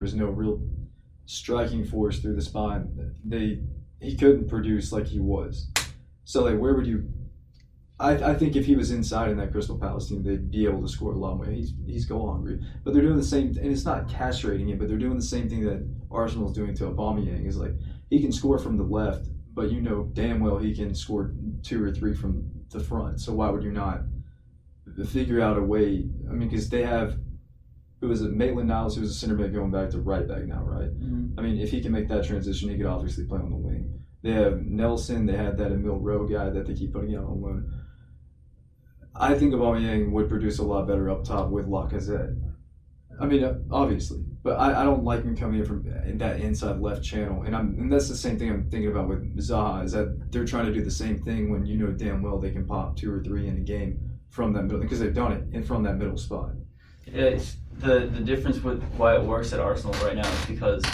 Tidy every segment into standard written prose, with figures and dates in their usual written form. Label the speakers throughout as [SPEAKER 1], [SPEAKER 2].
[SPEAKER 1] was no real striking force through the spine. He couldn't produce like he was. So like, where would you? I think if he was inside in that Crystal Palace team, they'd be able to score a lot more. He's goal hungry, but they're doing the same, and it's not castrating him, but they're doing the same thing that Arsenal's doing to Aubameyang. Is like he can score from the left, but you know damn well he can score 2 or 3 from the front. So why would you not figure out a way? I mean, because they have. Who is it? Maitland-Niles, who's a center back going back to right back now, right?
[SPEAKER 2] Mm-hmm.
[SPEAKER 1] I mean, if he can make that transition, he could obviously play on the wing. They have Nelson. They had that Emil Rowe guy that they keep putting out on loan. I think Aubameyang would produce a lot better up top with Lacazette. I mean, obviously, but I don't like him coming in from that inside left channel, and that's the same thing I'm thinking about with Zaha. Is that they're trying to do the same thing when you know damn well they can pop 2 or 3 in a game from that middle because they've done it and from that middle spot.
[SPEAKER 2] Yeah, it's the difference with why it works at Arsenal right now is because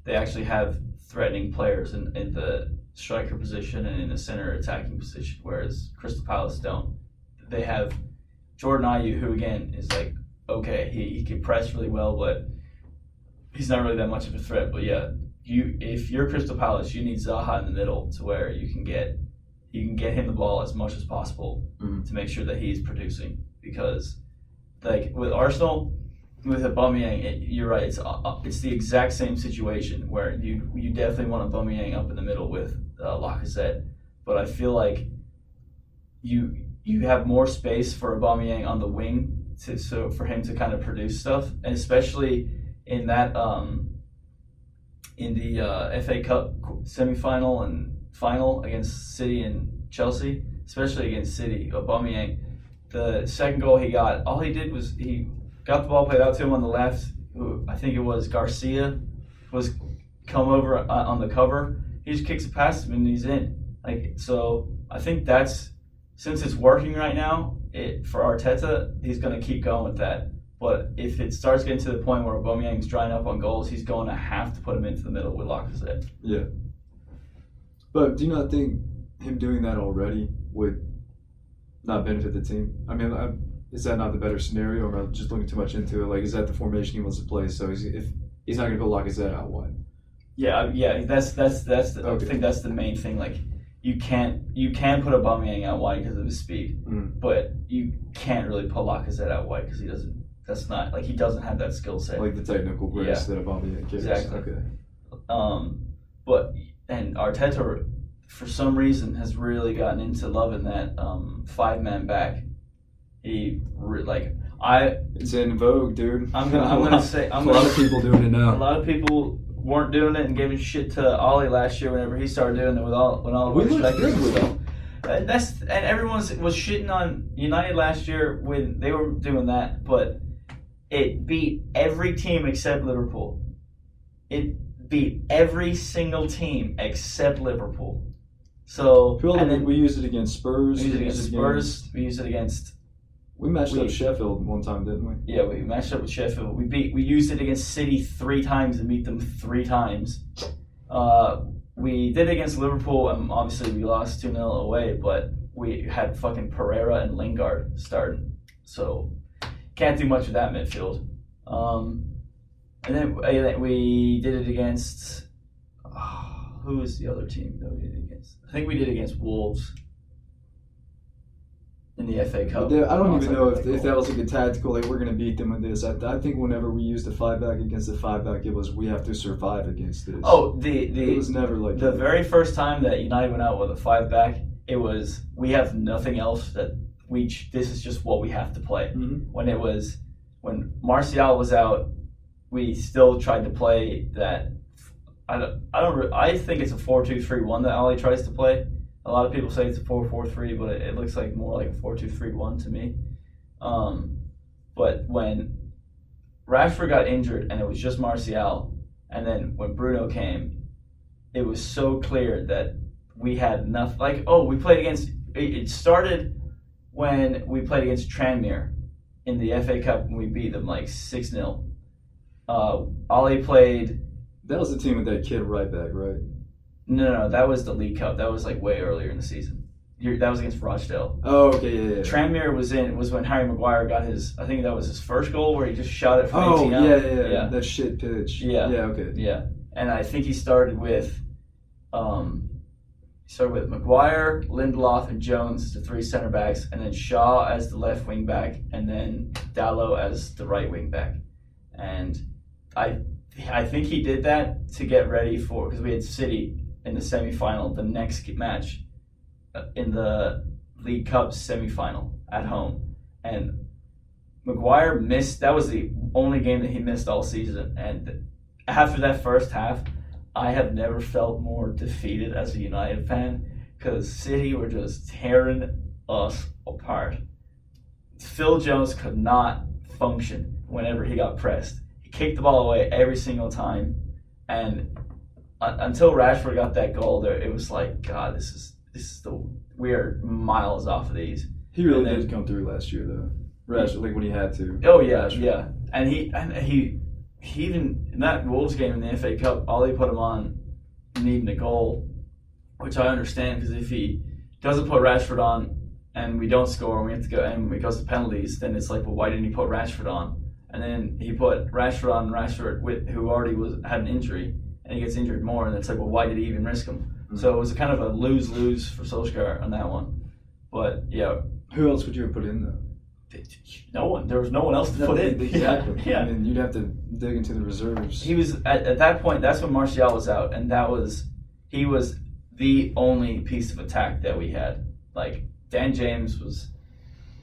[SPEAKER 2] they actually have threatening players in the striker position and in the center attacking position, whereas Crystal Palace don't. They have Jordan Ayew, who again is like, okay, he can press really well, but he's not really that much of a threat. But yeah, if you're Crystal Palace, you need Zaha in the middle to where you can get him the ball as much as possible to make sure that he's producing. Because like with Arsenal, with Aubameyang, you're right. It's the exact same situation where you definitely want Aubameyang up in the middle with Lacazette, but I feel like you have more space for Aubameyang on the wing for him to kind of produce stuff, and especially in that in the FA Cup semi-final and final against City and Chelsea, especially against City, Aubameyang, the second goal he got, all he did was he got the ball played out to him on the left. I think it was Garcia was come over on the cover. He just kicks it past him and he's in. Like, so I think that's, since it's working right now, for Arteta, he's going to keep going with that. But if it starts getting to the point where Aubameyang's drying up on goals, he's going to have to put him into the middle with Lacazette.
[SPEAKER 1] Yeah. But do you not think him doing that already would not benefit the team? I mean, is that not the better scenario, or am I just looking too much into it? Like, is that the formation he wants to play? So if he's not going to put Lacazette out wide.
[SPEAKER 2] Yeah. That's the,
[SPEAKER 1] okay.
[SPEAKER 2] I think that's the main thing. Like, you can put Aubameyang out wide because of his speed, but you can't really put Lacazette out wide because he doesn't. That's not like he doesn't have that skill set.
[SPEAKER 1] Like the technical grace that Aubameyang carries.
[SPEAKER 2] Exactly.
[SPEAKER 1] Okay.
[SPEAKER 2] And Arteta, for some reason, has really gotten into loving that 5-man back.
[SPEAKER 1] It's in vogue, dude.
[SPEAKER 2] I'm gonna say
[SPEAKER 1] a lot of people doing it now.
[SPEAKER 2] A lot of people weren't doing it and giving shit to Ollie last year whenever he started doing it when all
[SPEAKER 1] we
[SPEAKER 2] the
[SPEAKER 1] looked good with
[SPEAKER 2] him. And everyone was shitting on United last year when they were doing that, but it beat every team except Liverpool. It beat every single team except Liverpool. So
[SPEAKER 1] we used it against Spurs.
[SPEAKER 2] We used it against Spurs. We used it against.
[SPEAKER 1] We matched up Sheffield one time, didn't we?
[SPEAKER 2] Yeah, we matched up with Sheffield. We used it against City 3 times and beat them 3 times. We did it against Liverpool, and obviously we lost 2-0 away, but we had fucking Pereira and Lingard starting. So can't do much with that midfield. And then we did it against... who was the other team that we did it against? I think we did it against Wolves in the FA Cup.
[SPEAKER 1] I don't even know if that was like a tactical, like we're going to beat them with this. I think whenever we used the 5-back against the 5-back, it was we have to survive against this.
[SPEAKER 2] Oh,
[SPEAKER 1] it was never like
[SPEAKER 2] the very first time that United went out with a 5-back, it was we have nothing else that this is just what we have to play.
[SPEAKER 1] Mm-hmm.
[SPEAKER 2] When Martial was out, we still tried to play that. I think it's a 4-2-3-1 that Ollie tries to play. A lot of people say it's a 4-4-3, but it looks like more like a 4-2-3-1 to me. But when Rashford got injured and it was just Martial, and then when Bruno came, it was so clear that we had enough. We played against. It started when we played against Tranmere in the FA Cup and we beat them like 6-0. Ollie played.
[SPEAKER 1] That was the team with that kid right back, right?
[SPEAKER 2] No, that was the League Cup. That was like way earlier in the season. That was against Rochdale.
[SPEAKER 1] Oh, okay, yeah.
[SPEAKER 2] Tranmere was when Harry Maguire got his. I think that was his first goal where he just shot it from 18
[SPEAKER 1] Oh,
[SPEAKER 2] out.
[SPEAKER 1] yeah. That shit pitch.
[SPEAKER 2] Yeah.
[SPEAKER 1] Yeah, okay.
[SPEAKER 2] Yeah, and I think he started with Maguire, Lindelof, and Jones as the three center backs, and then Shaw as the left wing back, and then Dalot as the right wing back. And I think he did that to get ready for, because we had City in the semifinal, the next match in the League Cup semifinal at home, and Maguire missed. That was the only game that he missed all season, and after that first half, I have never felt more defeated as a United fan, because City were just tearing us apart. Phil Jones could not function whenever he got pressed. He kicked the ball away every single time, and until Rashford got that goal, it was like, God, we are miles off of these.
[SPEAKER 1] He really did come through last year, though. Rashford, like when he had to.
[SPEAKER 2] Oh yeah, yeah, and he even in that Wolves game in the FA Cup, Ollie put him on needing a goal, which I understand, because if he doesn't put Rashford on and we don't score and we have to go and it goes to penalties, then it's like, well, why didn't he put Rashford on? And then he put Rashford on, who already had an injury, and he gets injured more, and it's like, well, why did he even risk him? Mm-hmm. So it was kind of a lose-lose for Solskjaer on that one. But yeah,
[SPEAKER 1] who else would you have put in though?
[SPEAKER 2] No one. There was no one else to put in.
[SPEAKER 1] Exactly.
[SPEAKER 2] Yeah.
[SPEAKER 1] I mean, you'd have to dig into the reserves.
[SPEAKER 2] He was at that point. That's when Martial was out, and he was the only piece of attack that we had. Like Dan James was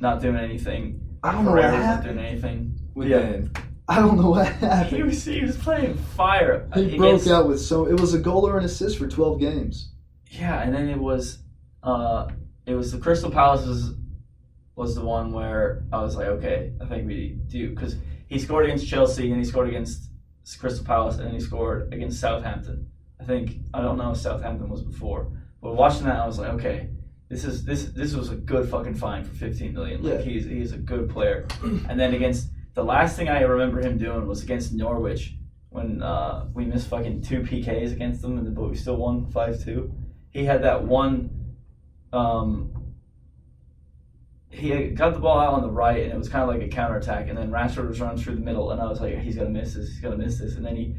[SPEAKER 2] not doing anything.
[SPEAKER 1] I don't know what happened.
[SPEAKER 2] Not doing anything.
[SPEAKER 1] With Dan. I don't know what happened.
[SPEAKER 2] He was playing fire.
[SPEAKER 1] He broke out with it was a goal or an assist for 12 games.
[SPEAKER 2] Yeah, and then it was the Crystal Palace was the one where I was like, okay, I think we do, because he scored against Chelsea and he scored against Crystal Palace and then he scored against Southampton. I don't know if Southampton was before, but watching that I was like, okay, this was a good fucking find for 15 million. Like he's a good player. And then against the last thing I remember him doing was against Norwich when we missed fucking 2 PKs against them, but we still won 5-2. He had that one. He got the ball out on the right, and it was kind of like a counterattack, and then Rashford was running through the middle, and I was like, he's going to miss this, and then he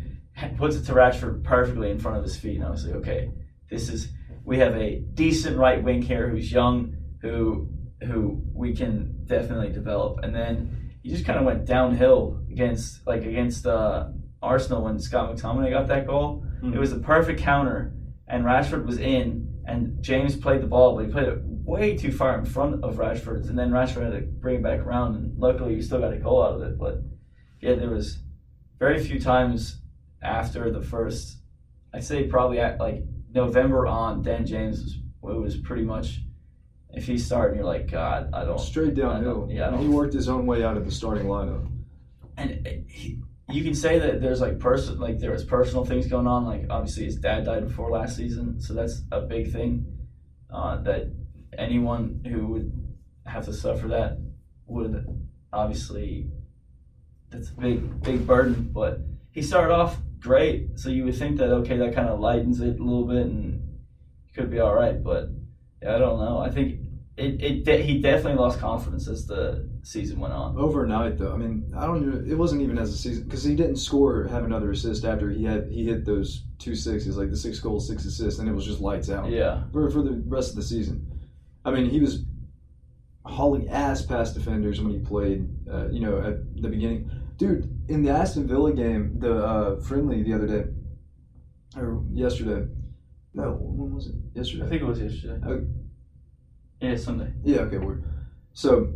[SPEAKER 2] puts it to Rashford perfectly in front of his feet, and I was like, okay, we have a decent right wing here who's young, who we can definitely develop. And then he just kind of went downhill against Arsenal when Scott McTominay got that goal. Mm-hmm. It was a perfect counter, and Rashford was in, and James played the ball, but he played it way too far in front of Rashford's, and then Rashford had to bring it back around, and luckily he still got a goal out of it. But yeah, there was very few times after the first, I'd say probably at like November on, Dan James was pretty much, if he's starting, you're like, God, I don't.
[SPEAKER 1] Straight downhill. He worked his own way out of the starting lineup.
[SPEAKER 2] And you can say that there's there was personal things going on. Like obviously his dad died before last season, so that's a big thing that anyone who would have to suffer that would obviously, that's a big burden. But he started off great, so you would think that, okay, that kind of lightens it a little bit and he could be all right. But yeah, I don't know. I think he definitely lost confidence as the season went on.
[SPEAKER 1] Overnight, though, I mean, it wasn't even as a season, because he didn't score or have another assist after he hit those 2 sixes, like the 6 goals, 6 assists, and it was just lights out.
[SPEAKER 2] Yeah.
[SPEAKER 1] For the rest of the season. I mean, he was hauling ass past defenders when he played, at the beginning. Dude, in the Aston Villa game, the friendly the other day, or yesterday. No, when was it? Yesterday.
[SPEAKER 2] I think it was yesterday. Yeah, Sunday.
[SPEAKER 1] Yeah, okay, weird. So,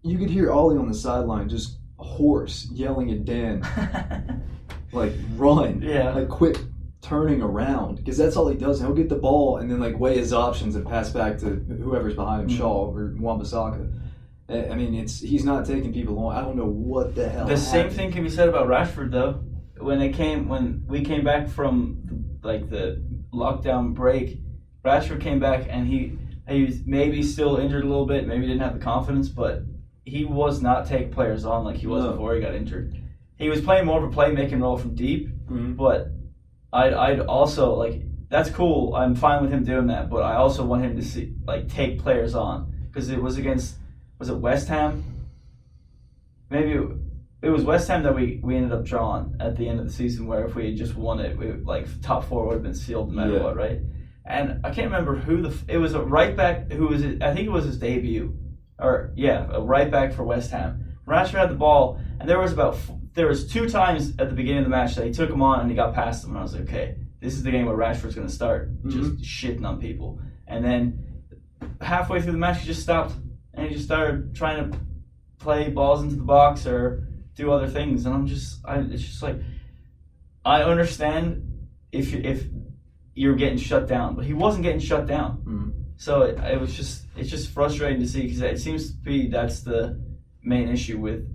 [SPEAKER 1] you could hear Ollie on the sideline just hoarse, yelling at Dan, like, run.
[SPEAKER 2] Yeah.
[SPEAKER 1] Like, quit turning around, because that's all he does. He'll get the ball and then, like, weigh his options and pass back to whoever's behind him, Shaw or Wan-Bissaka. I mean, he's not taking people on. I don't know what the hell happened.
[SPEAKER 2] Same thing can be said about Rashford, though. When we came back from, the lockdown break, Rashford came back and he was maybe still injured a little bit, maybe didn't have the confidence, but he was not taking players on like he was before he got injured. He was playing more of a playmaking role from deep, but I'd also, like, that's cool. I'm fine with him doing that, but I also want him to take players on, because it was was it West Ham? Maybe it was West Ham that we ended up drawing at the end of the season, where if we had just won it, top four would have been sealed no matter what, right? And I can't remember it was a right back who was I think it was his debut, a right back for West Ham. Rashford had the ball, and there was 2 times at the beginning of the match that he took him on and he got past him, and I was like, okay, this is the game where Rashford's going to start just shitting on people. And then halfway through the match, he just stopped and he just started trying to play balls into the box or do other things, and it's just like, I understand if you're getting shut down, but he wasn't getting shut down. So it's just frustrating to see, because it seems to be that's the main issue with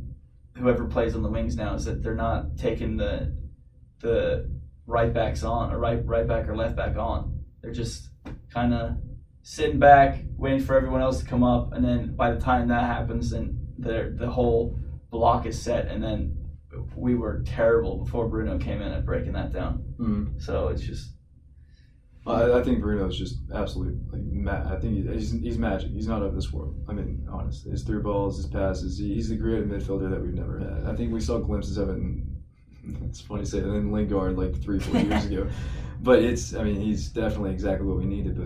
[SPEAKER 2] whoever plays on the wings now, is that they're not taking the right backs on, or right back or left back on. They're just kind of sitting back, waiting for everyone else to come up, and then by the time that happens, then the whole block is set, and then we were terrible before Bruno came in at breaking that down. So it's just.
[SPEAKER 1] I think Bruno's just absolutely I think he's magic. He's not of this world. I mean, honestly, his through balls, his passes, he's the creative midfielder that we've never had. I think we saw glimpses of it. It's funny to say, and then Lingard 3-4 years ago. But he's definitely exactly what we needed.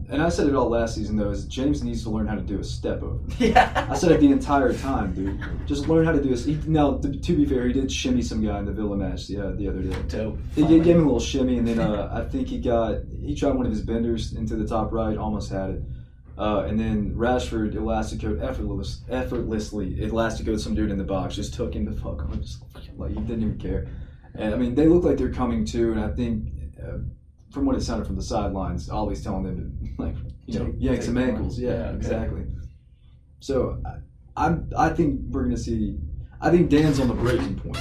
[SPEAKER 1] And I said it all last season, though, is James needs to learn how to do a step over.
[SPEAKER 2] Yeah.
[SPEAKER 1] I said it the entire time, dude. Just learn how to do this. Now, to be fair, he did shimmy some guy in the Villa match the other day.
[SPEAKER 2] Dope.
[SPEAKER 1] He gave him a little shimmy, and then I think he tried one of his benders into the top right, almost had it. And then Rashford elasticoed effortlessly elasticoed some dude in the box, just took him the fuck on, just like he didn't even care. And they look like they're coming too, and I think from what it sounded from the sidelines, Ollie's telling them to yank some ankles. Yeah, okay. Exactly. So I think we're gonna see. I think Dan's on the breaking point,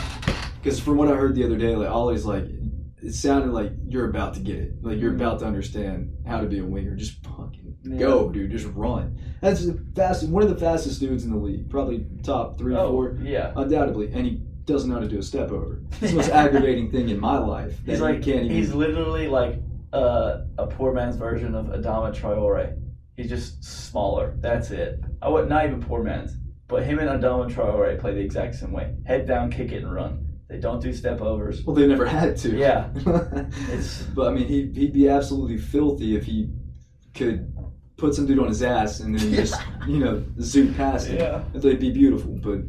[SPEAKER 1] because from what I heard the other day, Ollie's it sounded like you're about to get it, like you're about to understand how to be a winger. Just fucking go, dude. Just run. That's one of the fastest dudes in the league, probably top 3, 4, undoubtedly, and he doesn't know how to do a step over. It's the most aggravating thing in my life.
[SPEAKER 2] He's literally like a poor man's version of Adama Traore. He's just smaller. That's it. Not even poor man's, but him and Adama Traore play the exact same way. Head down, kick it, and run. They don't do step overs.
[SPEAKER 1] Well, they never had to.
[SPEAKER 2] Yeah.
[SPEAKER 1] But I mean, he'd be absolutely filthy if he could put some dude on his ass and then just zoom past him.
[SPEAKER 2] Yeah.
[SPEAKER 1] They'd be beautiful, but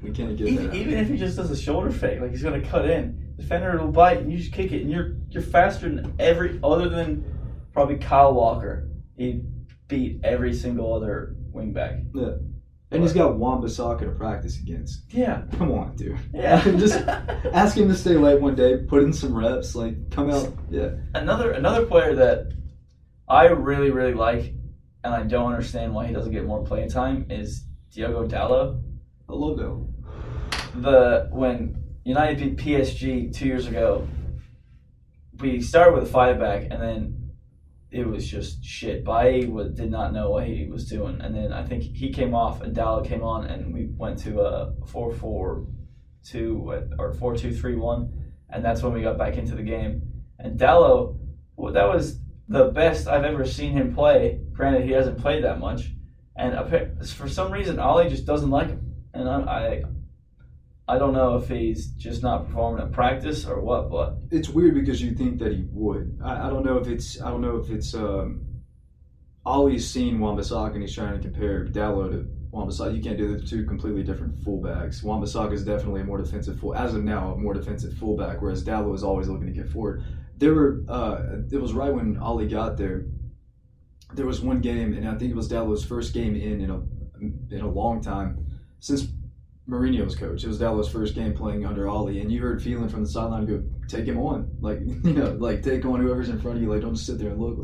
[SPEAKER 1] we can't get that.
[SPEAKER 2] Even if he just does a shoulder fake, like he's gonna cut in, defender will bite, and you just kick it, and you're faster than other than probably Kyle Walker. He beat every single other wingback.
[SPEAKER 1] Yeah. And he's got Wan-Bissaka to practice against.
[SPEAKER 2] Yeah.
[SPEAKER 1] Come on, dude.
[SPEAKER 2] Yeah.
[SPEAKER 1] Just ask him to stay late one day, put in some reps, come out. Yeah.
[SPEAKER 2] Another player that I really, really like, and I don't understand why he doesn't get more playing time, is Diogo Dalot.
[SPEAKER 1] I love that.
[SPEAKER 2] When United beat PSG 2 years ago, we started with a 5-back, and then it was just shit. Bailly did not know what he was doing, and then I think he came off and Dalot came on, and we went to a 4-4-2 or 4-2-3-1, and that's when we got back into the game. And Dalot, that was the best I've ever seen him play. Granted, he hasn't played that much, and for some reason, Ollie just doesn't like him, and I don't know if he's just not performing at practice or what, but
[SPEAKER 1] it's weird because you think that he would. I don't know if it's Ollie's seen Wan-Bissaka and he's trying to compare Dalot to Wan-Bissaka. You can't do the two completely different fullbacks. Wan-Bissaka is definitely a more defensive as of now, a more defensive fullback, whereas Dalot is always looking to get forward. It was right when Ollie got there. There was one game, and I think it was Dalot's first game in a long time since Mourinho's coach. It was Dalot's first game playing under Ollie, and you heard Phelan from the sideline go, take him on. Take on whoever's in front of you. Don't just sit there and look.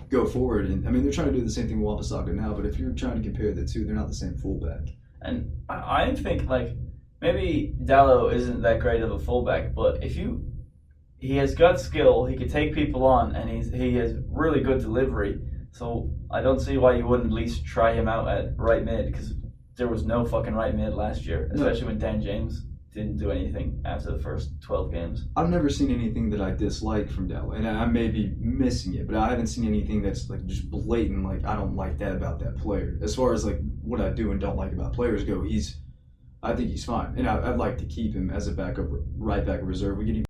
[SPEAKER 1] Go forward. And I mean, they're trying to do the same thing with Wan-Bissaka now, but if you're trying to compare the two, they're not the same fullback.
[SPEAKER 2] And I think, maybe Dalot isn't that great of a fullback, but he has gut skill, he can take people on, and he has really good delivery. So I don't see why you wouldn't at least try him out at right mid, because there was no fucking right mid last year, especially when Dan James didn't do anything after the first 12 games.
[SPEAKER 1] I've never seen anything that I dislike from Dell, and I may be missing it, but I haven't seen anything that's like just blatant. Like I don't like that about that player. As far as like what I do and don't like about players go, I think he's fine, and I'd like to keep him as a backup, right back reserve. We could even